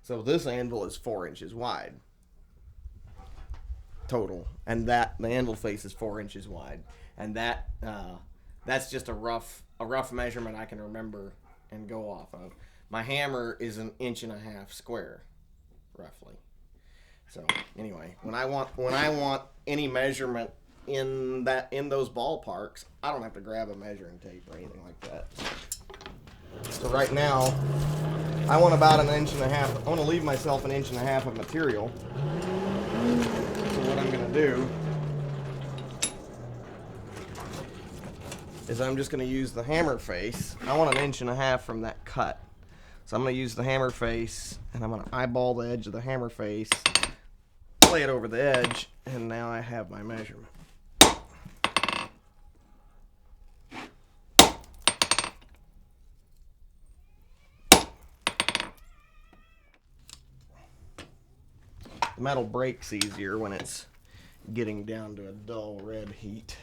So this anvil is 4 inches wide total, and the anvil face is 4 inches wide, and that's just a rough measurement I can remember and go off of. My hammer is 1.5 inches square, roughly. So anyway, when I want any measurement in those ballparks, I don't have to grab a measuring tape or anything like that. So right now, I want about 1.5 inches. I want to leave myself 1.5 inches of material. So what I'm going to do is I'm just going to use the hammer face. I want 1.5 inches from that cut. So I'm going to use the hammer face, and I'm going to eyeball the edge of the hammer face, lay it over the edge, and now I have my measurement. The metal breaks easier when it's getting down to a dull red heat.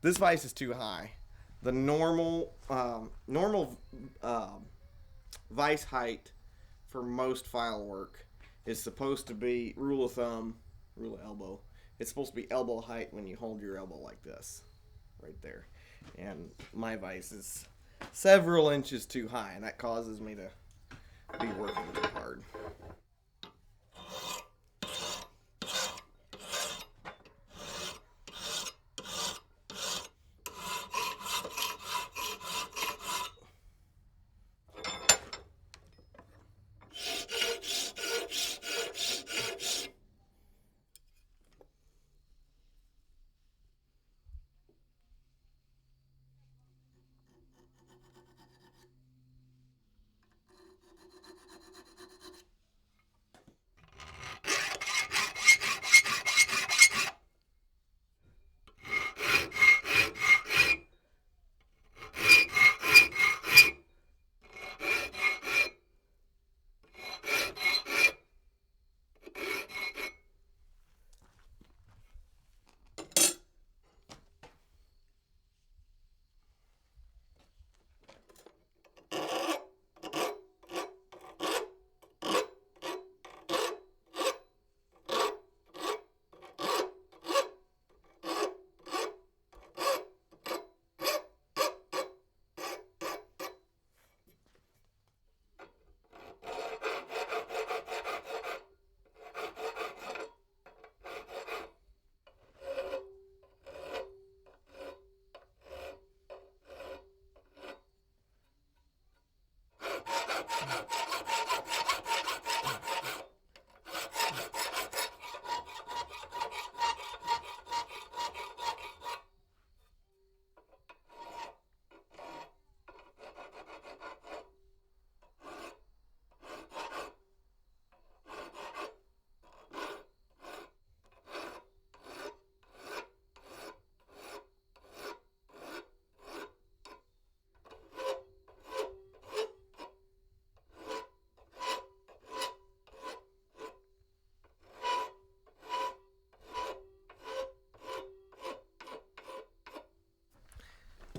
This vise is too high. The normal vise height for most file work is supposed to be rule of thumb, rule of elbow. It's supposed to be elbow height when you hold your elbow like this, right there. And my vise is several inches too high, and that causes me to be working too hard.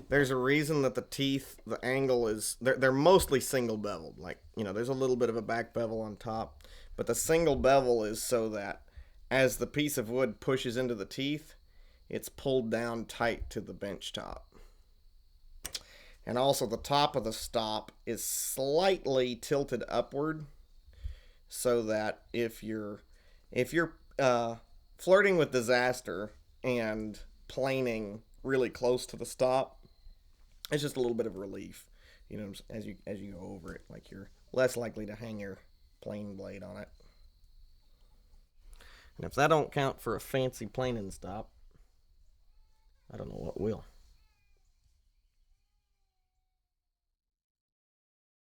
There's a reason that the teeth, the angle is, they're mostly single beveled. Like, there's a little bit of a back bevel on top, but the single bevel is so that as the piece of wood pushes into the teeth, it's pulled down tight to the bench top. And also the top of the stop is slightly tilted upward, so that if you're flirting with disaster and planing really close to the stop, it's just a little bit of relief, as you go over it. Like, you're less likely to hang your plane blade on it. And if that don't count for a fancy planing stop, I don't know what will.